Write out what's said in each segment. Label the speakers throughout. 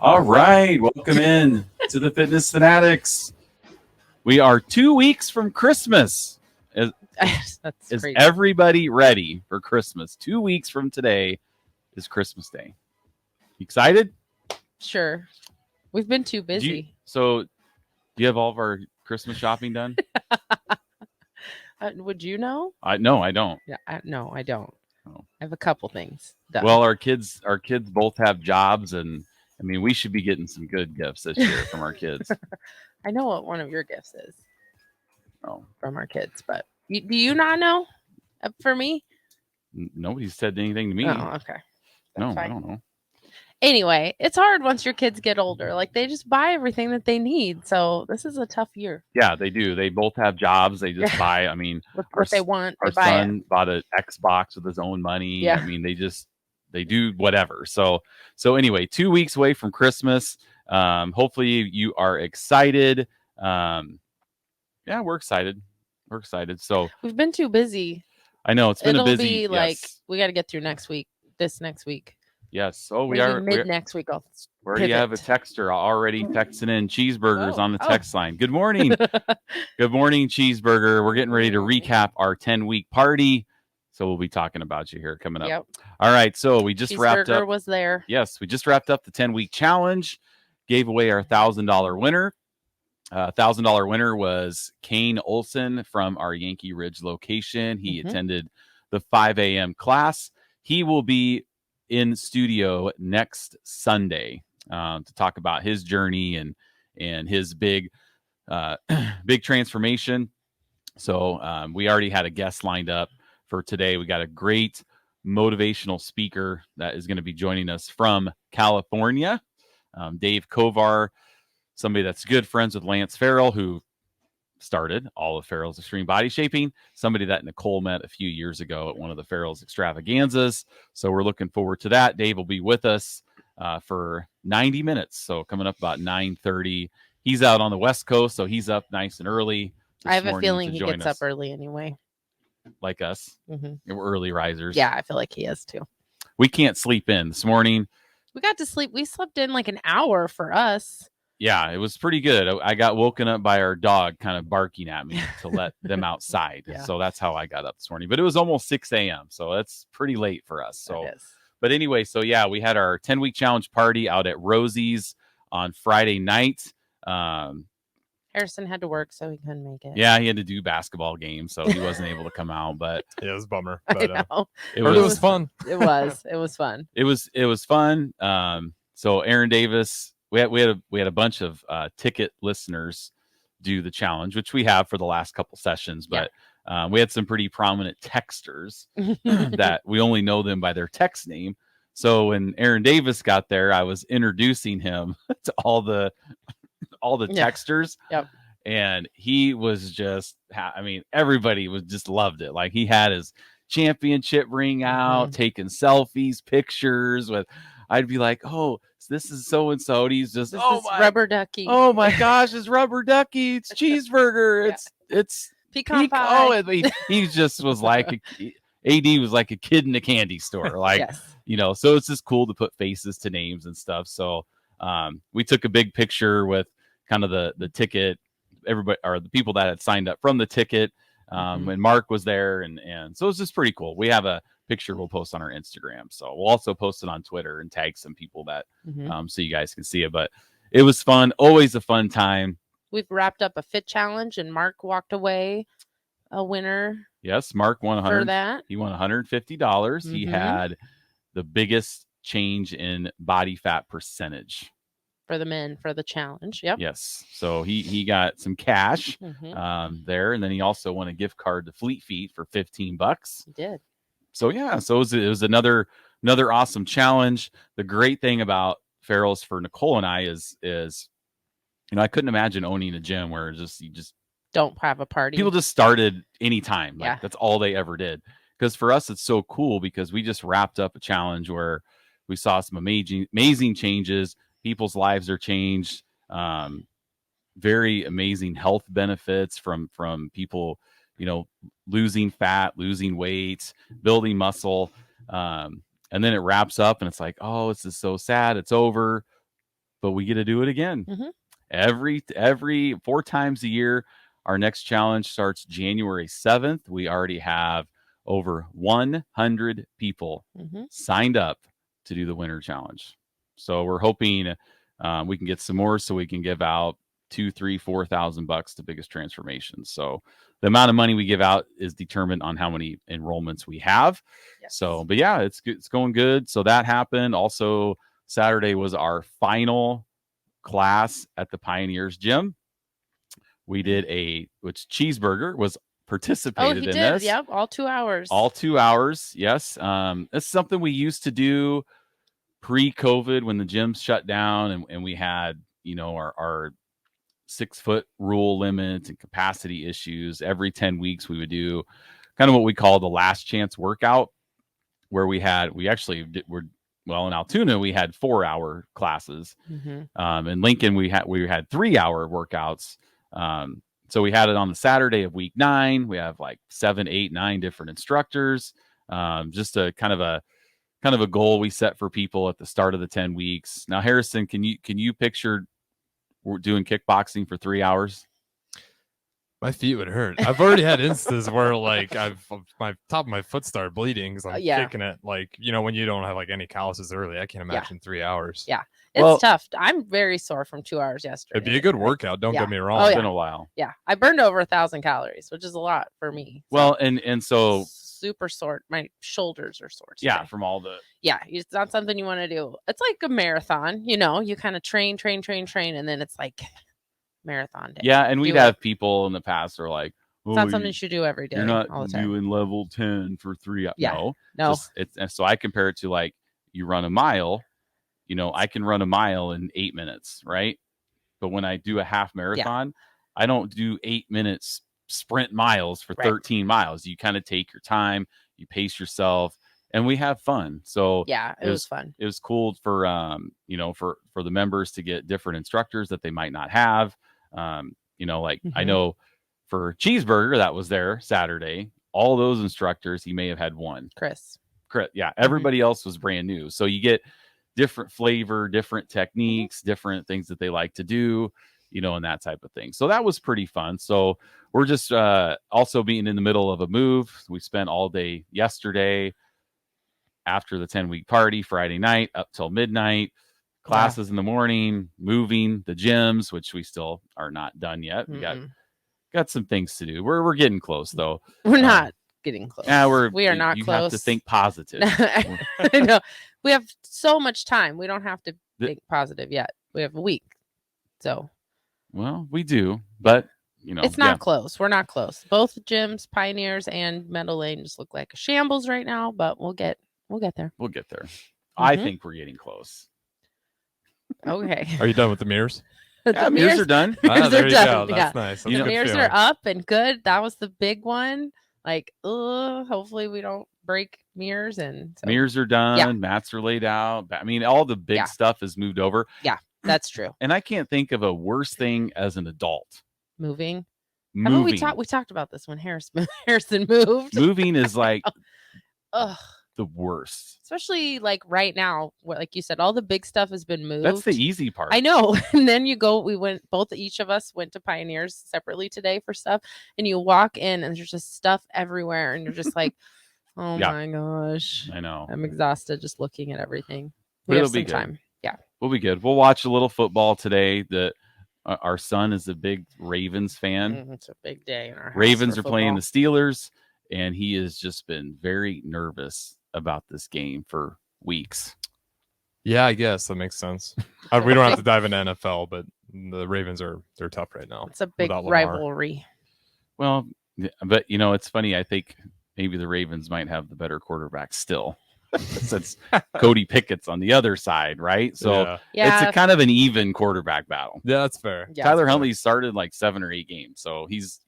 Speaker 1: All right, welcome in to the Fitness Fanatics. We are 2 weeks from Christmas.
Speaker 2: That's
Speaker 1: Is
Speaker 2: crazy.
Speaker 1: everybody ready for Christmas? 2 weeks from today is Christmas Day. Excited?
Speaker 2: Sure. We've been too busy.
Speaker 1: Do you have all of our Christmas shopping done?
Speaker 2: Would you know?
Speaker 1: No, I don't.
Speaker 2: Yeah, no, I don't.
Speaker 1: Oh.
Speaker 2: I have a couple things done.
Speaker 1: Well, our kids both have jobs, and I mean, we should be getting some good gifts this year from our kids.
Speaker 2: I know what one of your gifts is
Speaker 1: Oh,
Speaker 2: from our kids, but do you not know? For me?
Speaker 1: nobody said anything to me.
Speaker 2: Oh, okay.
Speaker 1: No, I don't know.
Speaker 2: Anyway, it's hard once your kids get older. Like they just buy everything that they need. So this is a tough year.
Speaker 1: Yeah, they do. They both have jobs. They just buy. I mean,
Speaker 2: what they want,
Speaker 1: our
Speaker 2: they buy
Speaker 1: son bought an Xbox with his own money.
Speaker 2: Yeah.
Speaker 1: I mean, they do whatever. So anyway, 2 weeks away from Christmas. Hopefully you are excited. Yeah, we're excited. We're excited. So
Speaker 2: we've been too busy.
Speaker 1: I know it's been
Speaker 2: It'll
Speaker 1: a busy.
Speaker 2: be like
Speaker 1: yes.
Speaker 2: we got to get through next week. This next week.
Speaker 1: Yes. Oh, we
Speaker 2: Maybe
Speaker 1: are
Speaker 2: mid next week. I'll
Speaker 1: we already have a texter already texting in cheeseburgers on the text line. Good morning. Good morning, cheeseburger. We're getting ready to recap our 10-week party. So we'll be talking about you here coming up.
Speaker 2: Yep.
Speaker 1: All right. So we just wrapped up.
Speaker 2: Was there.
Speaker 1: Yes. We just wrapped up the 10-week challenge, gave away our $1,000 winner. $1,000 winner was Kane Olson from our Yankee Ridge location. He attended the 5 a.m. class. He will be in studio next Sunday to talk about his journey and his big transformation. So we already had a guest lined up for today. We got a great motivational speaker that is going to be joining us from California, Dave Kovar, somebody that's good friends with Lance Farrell, who started all of Farrell's Extreme Body Shaping, somebody that Nicole met a few years ago at one of the Farrell's extravaganzas. So we're looking forward to that. Dave will be with us for 90 minutes. So coming up about 9:30. He's out on the West Coast, so he's up nice and early.
Speaker 2: I have a feeling he gets up early anyway.
Speaker 1: Like us. We're early risers.
Speaker 2: Yeah, I feel like he is too.
Speaker 1: We can't sleep in. This morning,
Speaker 2: we got to sleep. We slept in like an hour for us.
Speaker 1: Yeah, it was pretty good. I got woken up by our dog kind of barking at me to let them outside. Yeah. So that's how I got up this morning. But it was almost 6 a.m. So that's pretty late for us. So, but anyway, so yeah, we had our 10-week challenge party out at Rosie's on Friday night.
Speaker 2: Harrison had to work, so he couldn't make it.
Speaker 1: Yeah, he had to do basketball games, so he wasn't able to come out. But
Speaker 3: yeah, it was a bummer.
Speaker 2: But, I know.
Speaker 3: It was fun.
Speaker 2: It was fun.
Speaker 1: It was fun. So Aaron Davis. We had a bunch of ticket listeners do the challenge, which we have for the last couple sessions. But we had some pretty prominent texters that we only know them by their text name. So when Aaron Davis got there, I was introducing him to all the texters.
Speaker 2: Yep.
Speaker 1: And he was just, I mean, everybody was just loved it. Like he had his championship ring out, taking selfies, pictures with. I'd be like, oh, this is so-and-so. And he's just,
Speaker 2: my rubber ducky.
Speaker 1: Oh my gosh, it's rubber ducky. It's cheeseburger. It's
Speaker 2: pecan pie.
Speaker 1: Oh, he just was like, AD was like a kid in a candy store. Like, so it's just cool to put faces to names and stuff. So we took a big picture with kind of the ticket, everybody, or the people that had signed up from the ticket. And Mark was there. And so it's just pretty cool. We have a picture we'll post on our Instagram. So we'll also post it on Twitter and tag some people that so you guys can see it. But it was fun. Always a fun time.
Speaker 2: We've wrapped up a fit challenge and Mark walked away a winner.
Speaker 1: Yes, Mark won
Speaker 2: for that.
Speaker 1: He won $150. He had the biggest change in body fat percentage.
Speaker 2: For the men for the challenge. Yep.
Speaker 1: Yes. So he got some cash there. And then he also won a gift card to Fleet Feet for $15.
Speaker 2: He did.
Speaker 1: So yeah, so it was another awesome challenge. The great thing about Farrell's for Nicole and I is I couldn't imagine owning a gym where you just
Speaker 2: don't have a party.
Speaker 1: People just started anytime. Like that's all they ever did. Because for us, it's so cool because we just wrapped up a challenge where we saw some amazing changes. People's lives are changed. Very amazing health benefits from people, losing fat, losing weight, building muscle. And then it wraps up and it's like, oh, this is so sad. It's over. but we get to do it again.
Speaker 2: Mhm.
Speaker 1: Every 4 times a year. Our next challenge starts January 7th. We already have over 100 people
Speaker 2: Mhm.
Speaker 1: signed up to do the winter challenge. So we're hoping we can get some more so we can give out $2,000, $3,000, $4,000 to Biggest Transformations. So the amount of money we give out is determined on how many enrollments we have.
Speaker 2: Yes.
Speaker 1: So, but yeah, it's good. It's going good. So that happened. Also, Saturday was our final class at the Pioneers Gym. We did which Cheeseburger was participated
Speaker 2: he
Speaker 1: in
Speaker 2: did.
Speaker 1: this.
Speaker 2: Yep, all 2 hours.
Speaker 1: All 2 hours. Yes. It's something we used to do pre-COVID when the gyms shut down and we had, our 6-foot rule limits and capacity issues. Every 10 weeks we would do kind of what we call the last chance workout, where we actually in Altoona we had 4-hour classes. In Lincoln we had 3-hour workouts. So we had it on the Saturday of week 9. We have like 7, 8, 9 different instructors. Just a kind of a goal we set for people at the start of the 10 weeks. Now, Harrison, can you picture we're doing kickboxing for 3 hours?
Speaker 3: My feet would hurt. I've already had instances where like my top of my foot started bleeding because I'm kicking it. Like, when you don't have like any calluses early, I can't imagine 3 hours.
Speaker 2: Yeah. It's tough. I'm very sore from 2 hours yesterday.
Speaker 3: It'd be a good workout. Don't get me wrong.
Speaker 2: Oh,
Speaker 1: It's been a while.
Speaker 2: Yeah. I burned over 1,000 calories, which is a lot for me.
Speaker 1: Well, and so
Speaker 2: super sore. My shoulders are sore today.
Speaker 1: Yeah, from all the
Speaker 2: it's not something you want to do. It's like a marathon, you kind of train, and then it's like marathon day.
Speaker 1: Yeah, and we'd have people in the past who are like,
Speaker 2: it's not something you should do every day.
Speaker 1: You're not
Speaker 2: all the time.
Speaker 1: doing level 10 for 3 hours.
Speaker 2: Yeah.
Speaker 1: No. So I compare it to like you run a mile, I can run a mile in 8 minutes, right? But when I do a half marathon, I don't do 8 minutes sprint miles for 13 miles. You kind of take your time, you pace yourself, and we have fun. So
Speaker 2: yeah, it was fun.
Speaker 1: It was cool for for the members to get different instructors that they might not have. I know for Cheeseburger that was there Saturday, all those instructors, he may have had one.
Speaker 2: Chris.
Speaker 1: Yeah. Everybody else was brand new. So you get different flavor, different techniques, different things that they like to do, and that type of thing. So that was pretty fun. So we're just also being in the middle of a move. We spent all day yesterday after the 10-week party, Friday night up till midnight, classes in the morning, moving the gyms, which we still are not done yet. We got some things to do. We're getting close though.
Speaker 2: We're not getting close.
Speaker 1: Yeah,
Speaker 2: we are not
Speaker 1: you
Speaker 2: close.
Speaker 1: You have to think positive.
Speaker 2: I know. We have so much time. We don't have to think positive yet. We have a week. So.
Speaker 1: Well, we do, but
Speaker 2: it's not close. We're not close. Both gyms, Pioneers and Meadow Lane, just look like a shambles right now, but we'll get there.
Speaker 1: We'll get there. I think we're getting close.
Speaker 2: Okay.
Speaker 3: Are you done with the mirrors?
Speaker 1: The mirrors are done.
Speaker 3: There you go. That's nice. That's
Speaker 2: the mirrors are up and good. That was the big one. Like, hopefully we don't break mirrors. And so,
Speaker 1: mirrors are done. Mats are laid out. I mean, all the big stuff has moved over.
Speaker 2: Yeah, that's true.
Speaker 1: And I can't think of a worse thing as an adult.
Speaker 2: Moving. We talked about this when Harrison moved.
Speaker 1: Moving is like the worst.
Speaker 2: Especially like right now, like you said, all the big stuff has been moved.
Speaker 1: That's the easy part.
Speaker 2: I know. And then each of us went to Pioneers separately today for stuff, and you walk in and there's just stuff everywhere, and you're just like, oh my gosh.
Speaker 1: I know.
Speaker 2: I'm exhausted just looking at everything.
Speaker 1: But
Speaker 2: we have some time. Yeah.
Speaker 1: We'll be good. We'll watch a little football today. Our son is a big Ravens fan.
Speaker 2: It's a big day in our house.
Speaker 1: Ravens are playing the Steelers, and he has just been very nervous about this game for weeks.
Speaker 3: Yeah, I guess that makes sense. We don't have to dive into NFL, but the Ravens they're tough right now.
Speaker 2: It's a big rivalry.
Speaker 1: Well, but it's funny. I think maybe the Ravens might have the better quarterback still, since Cody Pickett's on the other side, right? So it's a kind of an even quarterback battle.
Speaker 3: Yeah, that's fair.
Speaker 1: Yeah, Tyler Huntley started like 7 or 8 games, so he's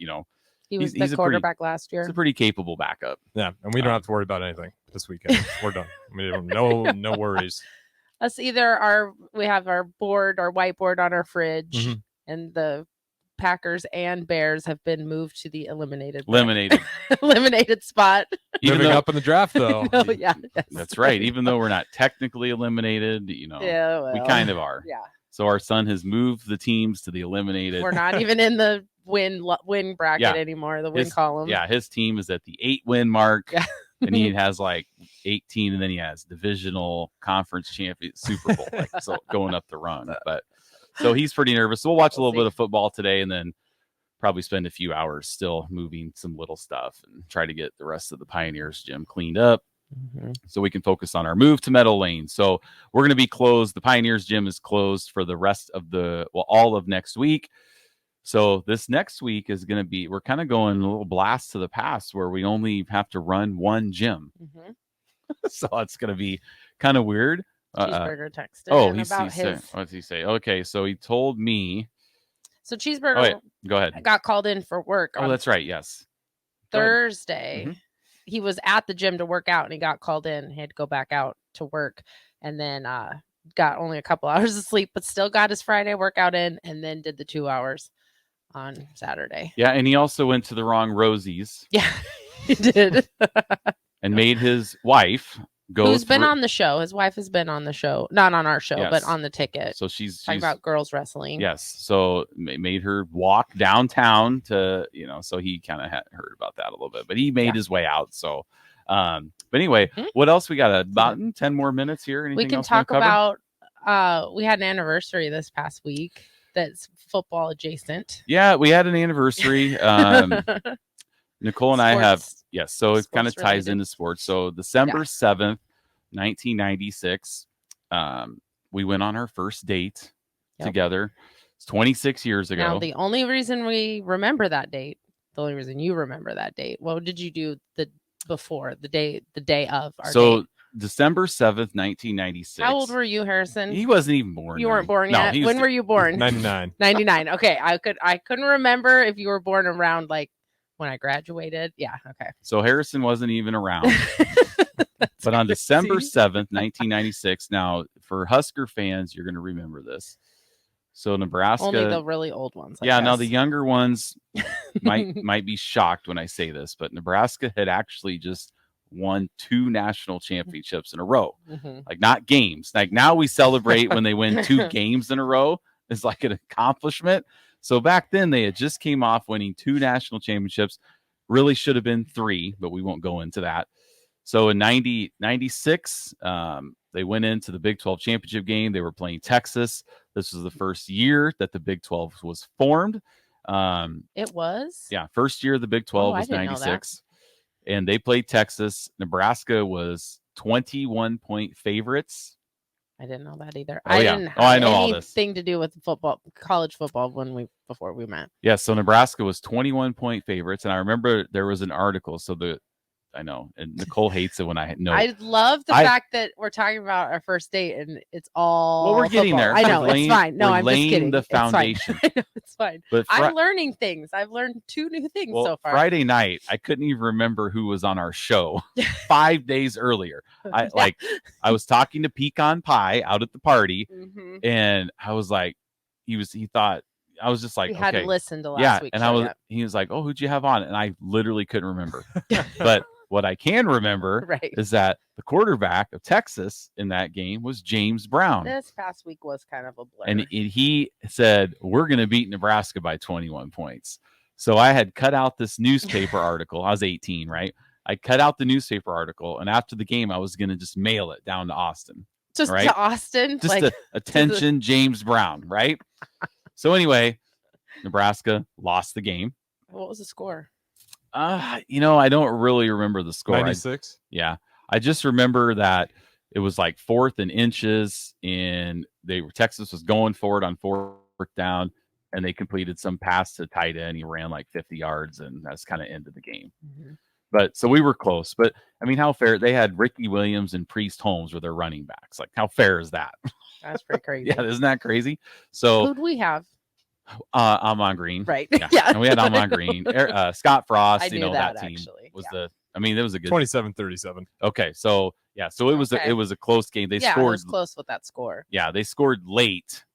Speaker 2: he was the quarterback last year.
Speaker 1: He's a pretty capable backup.
Speaker 3: Yeah, and we don't have to worry about anything this weekend. We're done. I mean, no worries.
Speaker 2: Us either we have our whiteboard on our fridge, and the Packers and Bears have been moved to the eliminated spot.
Speaker 3: Moving up in the draft, though.
Speaker 1: That's right. Even though we're not technically eliminated, we kind of are.
Speaker 2: Yeah.
Speaker 1: So our son has moved the teams to the eliminated.
Speaker 2: We're not even in the win bracket anymore, the win column.
Speaker 1: Yeah, his team is at the 8-win mark. And he has like 18, and then he has divisional conference champion Super Bowl, like so going up the run. But so he's pretty nervous. So we'll watch a little bit of football today, and then probably spend a few hours still moving some little stuff and try to get the rest of the Pioneers gym cleaned up so we can focus on our move to Meadow Lane. So we're going to be closed. The Pioneers gym is closed for the rest of all of next week. So this next week is going to be, we're kind of going a little blast to the past where we only have to run one gym. So it's going to be kind of weird.
Speaker 2: Cheeseburger texted.
Speaker 1: What's he say? Okay, so he told me.
Speaker 2: So Cheeseburger
Speaker 1: go ahead.
Speaker 2: Got called in for work.
Speaker 1: Oh, that's right. Yes.
Speaker 2: Thursday. He was at the gym to work out and he got called in. He had to go back out to work and then got only a couple hours of sleep, but still got his Friday workout in and then did the 2 hours on Saturday.
Speaker 1: Yeah, and he also went to the wrong Rosie's.
Speaker 2: Yeah, he did.
Speaker 1: And made his wife go.
Speaker 2: Who's been on the show? His wife has been on the show, not on our show, but on the ticket.
Speaker 1: So she's
Speaker 2: talking about girls wrestling.
Speaker 1: Yes, so made her walk downtown to, so he kind of had heard about that a little bit, but he made his way out. So, but anyway, what else we got? About 10 more minutes here. Anything
Speaker 2: we can
Speaker 1: else
Speaker 2: talk about. We had an anniversary this past week that's football adjacent.
Speaker 1: Yeah, we had an anniversary. Nicole and I have, so it kind of ties into sports. So December 7th, 1996, we went on our first date together. It's 26 years ago.
Speaker 2: Now, the only reason we remember that date, the only reason you remember that date, what did you do the day of our date?
Speaker 1: December 7th, 1996.
Speaker 2: How old were you, Harrison?
Speaker 1: He wasn't even born.
Speaker 2: You weren't born yet? When were you born?
Speaker 3: 99.
Speaker 2: 99. Okay. I couldn't remember if you were born around like when I graduated. Yeah. Okay.
Speaker 1: So Harrison wasn't even around. But on December 7th, 1996, now for Husker fans, you're going to remember this. So Nebraska.
Speaker 2: Only the really old ones.
Speaker 1: I guess. Now the younger ones might be shocked when I say this, but Nebraska had actually just won 2 national championships in a row. Like not games. Like now we celebrate when they win 2 games in a row. It's like an accomplishment. So back then they had just came off winning 2 national championships. Really should have been 3, but we won't go into that. So in 96, they went into the Big 12 championship game. They were playing Texas. This was the first year that the Big 12 was formed.
Speaker 2: It was?
Speaker 1: Yeah, first year of the Big 12 was 96. And they played Texas. Nebraska was 21-point favorites.
Speaker 2: I didn't know that either.
Speaker 1: I didn't have
Speaker 2: anything to do with football, college football before we met.
Speaker 1: Yeah, so Nebraska was 21-point favorites. And I remember there was an article. So I know, and Nicole hates it when I know.
Speaker 2: I love the fact that we're talking about our first date and it's all.
Speaker 1: Well, we're getting there.
Speaker 2: I know it's fine. No, I'm just kidding.
Speaker 1: The foundation.
Speaker 2: I know, it's fine. But I'm learning things. I've learned 2 new things so far.
Speaker 1: Friday night, I couldn't even remember who was on our show 5 days earlier. I was talking to Pecan Pie out at the party, and I was like, he thought. I was just like,
Speaker 2: we hadn't listened to last week.
Speaker 1: And he was like, oh, who'd you have on? And I literally couldn't remember. But what I can remember is that the quarterback of Texas in that game was James Brown.
Speaker 2: This past week was kind of a blur.
Speaker 1: And he said, we're going to beat Nebraska by 21 points. So I had cut out this newspaper article. I was 18, right? I cut out the newspaper article. And after the game, I was going to just mail it down to Austin.
Speaker 2: Just to Austin?
Speaker 1: Just attention, James Brown, right? So anyway, Nebraska lost the game.
Speaker 2: What was the score?
Speaker 1: I don't really remember the score.
Speaker 3: 96.
Speaker 1: Yeah. I just remember that it was like 4th and inches and Texas was going for it on 4th down and they completed some pass to tight end. He ran like 50 yards and that's kind of ended the game. But so we were close, but I mean, how fair they had Ricky Williams and Priest Holmes were their running backs. Like how fair is that?
Speaker 2: That's pretty crazy.
Speaker 1: Yeah. Isn't that crazy? So
Speaker 2: who'd we have?
Speaker 1: Amon Green,
Speaker 2: right?
Speaker 1: Yeah. And we had Amon Green, Scott Frost.
Speaker 2: I knew
Speaker 1: that team
Speaker 2: actually.
Speaker 1: was it was a good
Speaker 3: 27-37.
Speaker 1: Okay, so it was a close game. They scored.
Speaker 2: It was close with that score.
Speaker 1: Yeah, they scored late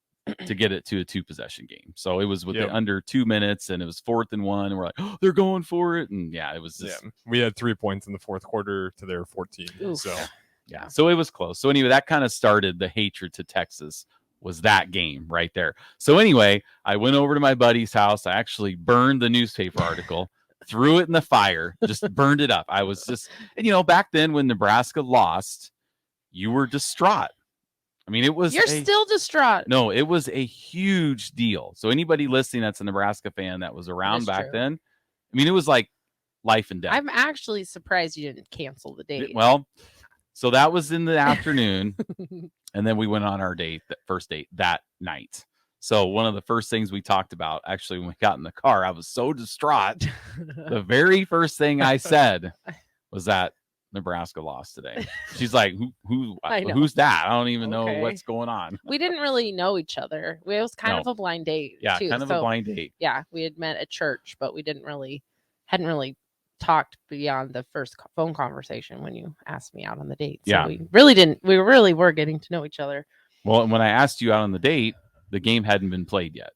Speaker 1: to get it to a 2-possession game. So it was under 2 minutes, and it was 4th and 1. And we're like, oh, they're going for it, and it was just.
Speaker 3: Yeah, we had 3 points in the 4th quarter to their 14.
Speaker 2: Oof.
Speaker 3: So
Speaker 1: so it was close. So anyway, that kind of started the hatred to Texas was that game right there. So anyway, I went over to my buddy's house. I actually burned the newspaper article, threw it in the fire, just burned it up. I was just, and back then when Nebraska lost, you were distraught. I mean, it was.
Speaker 2: You're still distraught.
Speaker 1: No, it was a huge deal. So anybody listening that's a Nebraska fan that was around back then, I mean, it was like life and death.
Speaker 2: I'm actually surprised you didn't cancel the date.
Speaker 1: Well, so that was in the afternoon, and then we went on our date, that first date that night. So one of the first things we talked about, actually, when we got in the car, I was so distraught. The very first thing I said was that Nebraska lost today. She's like, who's that? I don't even know what's going on.
Speaker 2: We didn't really know each other. It was kind of a blind date.
Speaker 1: Yeah,
Speaker 2: too.
Speaker 1: kind of a blind date.
Speaker 2: Yeah, we had met at church, but we hadn't really talked beyond the first phone conversation when you asked me out on the date. So we really were getting to know each other.
Speaker 1: Well, when I asked you out on the date, the game hadn't been played yet.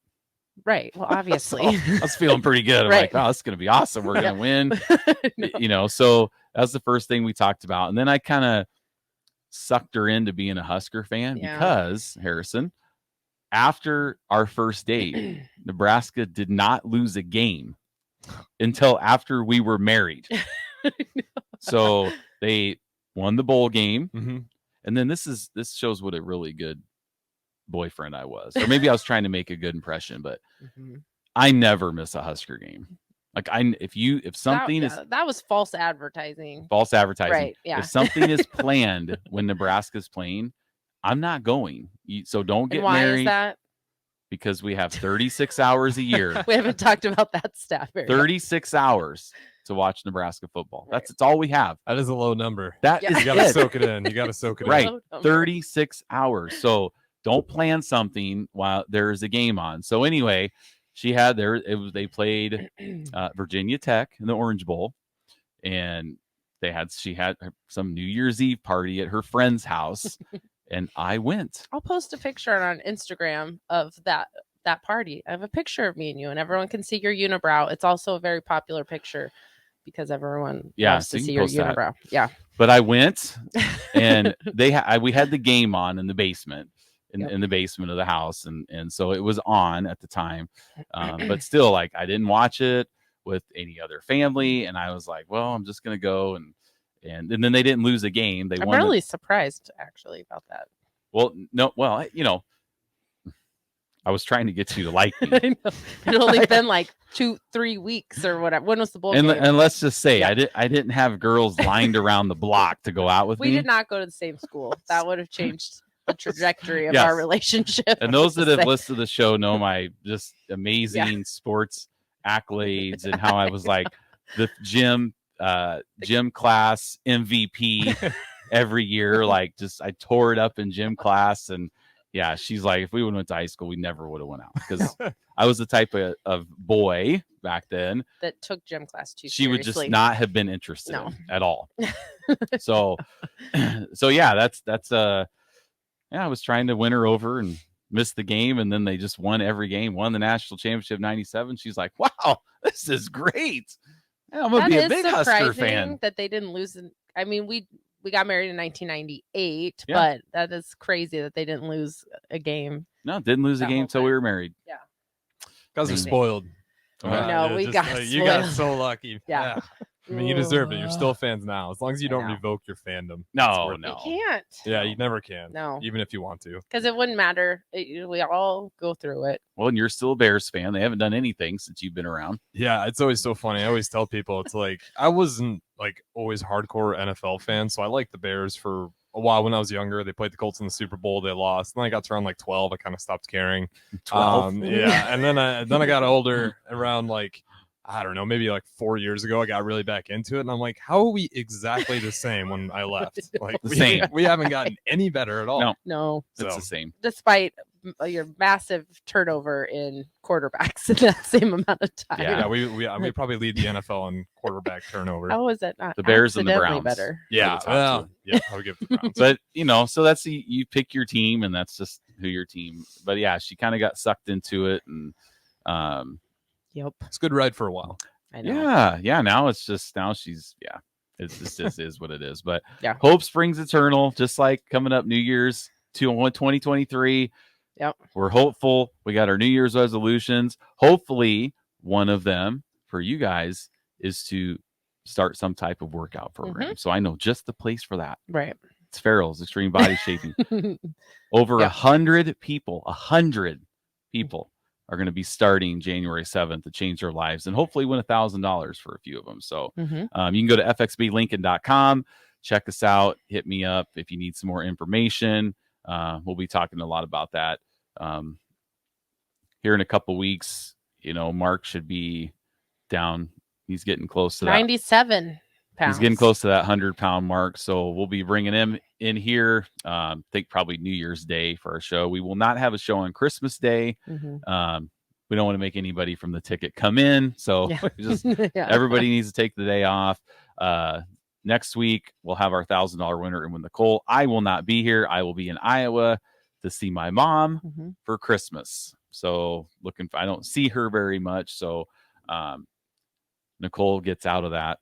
Speaker 2: Right. Well, obviously.
Speaker 1: So I was feeling pretty good. I'm like, oh, this is going to be awesome. We're going to win. So that was the first thing we talked about. And then I kind of sucked her into being a Husker fan because, Harrison, after our first date, Nebraska did not lose a game until after we were married. So they won the bowl game.
Speaker 3: Mm-hmm.
Speaker 1: And then this shows what a really good boyfriend I was. Or maybe I was trying to make a good impression, but I never miss a Husker game. Like if something
Speaker 2: that was false advertising.
Speaker 1: Right. Yeah. If something is planned when Nebraska's playing, I'm not going. So don't get married.
Speaker 2: Why is that?
Speaker 1: Because we have 36 hours a year.
Speaker 2: We haven't talked about that stuff.
Speaker 1: 36 hours to watch Nebraska football. Right. That's all we have.
Speaker 3: That is a low number.
Speaker 1: Is
Speaker 3: you gotta soak it in. You gotta soak it
Speaker 1: in.
Speaker 3: Right.
Speaker 1: 36 hours. So don't plan something while there's a game on. So anyway, they played Virginia Tech in the Orange Bowl, and she had some New Year's Eve party at her friend's house. And I went.
Speaker 2: I'll post a picture on Instagram of that party. I have a picture of me and you, and everyone can see your unibrow. It's also a very popular picture because everyone loves to see your unibrow. That. Yeah.
Speaker 1: But I went, and we had the game on in the basement, in the basement of the house, and so it was on at the time. But still, like, I didn't watch it with any other family, and I was like, well, I'm just gonna go and then they didn't lose a game. I'm
Speaker 2: really surprised actually about that.
Speaker 1: Well, no, I was trying to get you to like me.
Speaker 2: I know. It only been like 2-3 weeks or whatever. When was the bowl game?
Speaker 1: And let's just say I didn't have girls lined around the block to go out with me.
Speaker 2: We did not go to the same school. That would have changed the trajectory of our relationship.
Speaker 1: And those that have listened to the show know my just amazing sports accolades and how I was like the gym class MVP every year. Like, just I tore it up in gym class. And yeah, she's like, if we would have went to high school, we never would have went out, because I was the type of boy back then
Speaker 2: that took gym class too
Speaker 1: she
Speaker 2: seriously.
Speaker 1: Would just not have been interested in at all. So yeah, that's I was trying to win her over and missed the game, and then they just won every game, won the national championship 97. She's like, wow, this is great. I'm gonna be a big Husker fan.
Speaker 2: That they didn't lose. I mean, we got married in 1998, but that is crazy that they didn't lose a game.
Speaker 1: No, didn't lose a game until we were married.
Speaker 2: Yeah,
Speaker 3: guys are spoiled.
Speaker 2: I know, we got spoiled.
Speaker 3: You got so lucky.
Speaker 2: Yeah.
Speaker 3: I mean, you deserved it. You're still fans now, as long as you don't revoke your fandom.
Speaker 1: No.
Speaker 2: You can't.
Speaker 3: Yeah, you never can.
Speaker 2: No,
Speaker 3: even if you want to,
Speaker 2: because it wouldn't matter. We all go through it.
Speaker 1: Well, and you're still a Bears fan. They haven't done anything since you've been around.
Speaker 3: Yeah, it's always so funny. I always tell people, it's like, I wasn't like always hardcore NFL fan, so I liked the Bears for a while when I was younger. They played the Colts in the Super Bowl. They lost. And then I got to around like 12. I kind of stopped caring.
Speaker 1: 12.
Speaker 3: Yeah, and then I got older, around like, I don't know, maybe like 4 years ago, I got really back into it. And I'm like, how are we exactly the same when I left? Like, we haven't gotten any better at all.
Speaker 2: No.
Speaker 1: It's the same.
Speaker 2: Despite your massive turnover in quarterbacks in that same amount of time.
Speaker 3: Yeah, we probably lead the NFL in quarterback turnover.
Speaker 2: How is that not
Speaker 1: the Bears and the Browns
Speaker 2: better?
Speaker 3: Yeah, I would give the Browns.
Speaker 1: But so that's you pick your team, and that's just who your team. But yeah, she kind of got sucked into it, and
Speaker 2: Yep.
Speaker 3: It's a good ride for a while.
Speaker 2: I know.
Speaker 1: Yeah. Now she's it just is what it is. But
Speaker 2: yeah,
Speaker 1: hope springs eternal. Just like coming up New Year's 2023,
Speaker 2: Yep.
Speaker 1: We're hopeful. We got our New Year's resolutions. Hopefully, one of them for you guys is to start some type of workout program. So I know just the place for that.
Speaker 2: Right.
Speaker 1: It's Farrell's Extreme Body Shaping. Over 100 people are going to be starting January 7th to change their lives and hopefully win $1,000 for a few of them. So you can go to fxblincoln.com, check us out, hit me up if you need some more information. We'll be talking a lot about that here in a couple weeks. Mark should be down. He's getting close to
Speaker 2: 97 pounds.
Speaker 1: He's getting close to that 100-pound mark. So we'll be bringing him in here. I think probably New Year's Day for our show. We will not have a show on Christmas Day. We don't want to make anybody from the ticket come in. So everybody needs to take the day off. Next week, we'll have our $1,000 winner and win Nicole. I will not be here. I will be in Iowa to see my mom for Christmas. So I don't see her very much. So Nicole gets out of that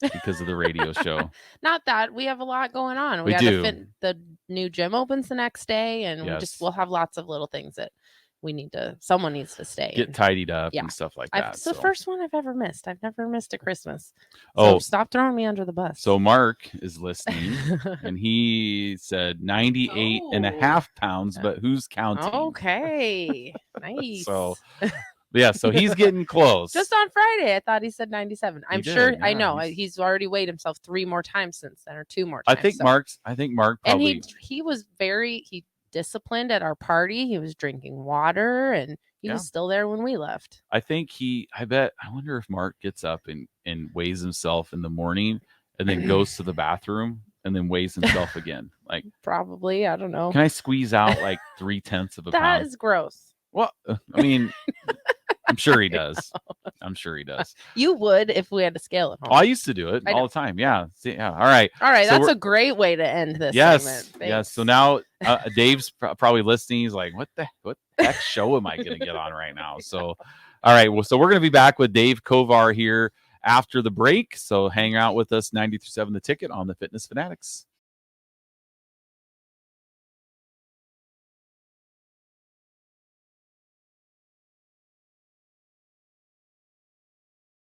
Speaker 1: because of the radio show.
Speaker 2: Not that we have a lot going on.
Speaker 1: We
Speaker 2: got
Speaker 1: do.
Speaker 2: The new gym opens the next day, and we'll have lots of little things that someone needs to stay.
Speaker 1: Get tidied up and stuff like that.
Speaker 2: It's the first one I've ever missed. I've never missed a Christmas. So stop throwing me under the bus.
Speaker 1: So Mark is listening and he said 98 and a half pounds, but who's counting?
Speaker 2: Okay. Nice.
Speaker 1: So he's getting close.
Speaker 2: Just on Friday, I thought he said 97. I'm sure.
Speaker 1: Yeah,
Speaker 2: I know he's already weighed himself 3 more times since then, or 2 more times.
Speaker 1: I think Mark probably.
Speaker 2: And he was he disciplined at our party. He was drinking water, and he was still there when we left.
Speaker 1: I wonder if Mark gets up and weighs himself in the morning and then goes to the bathroom and then weighs himself again. Like
Speaker 2: probably, I don't know.
Speaker 1: Can I squeeze out like 0.3 of a pound?
Speaker 2: That is gross.
Speaker 1: Well, I mean, I'm sure he does. I'm sure he does.
Speaker 2: You would if we had a scale at home.
Speaker 1: Oh, I used to do it all the time. Yeah. All right.
Speaker 2: So that's a great way to end this segment.
Speaker 1: Yes. So now Dave's probably listening. He's like, what the heck show am I going to get on right now? So, all right. Well, so we're going to be back with Dave Kovar here after the break. So hang out with us, 93.7 The Ticket on the Fitness Fanatics.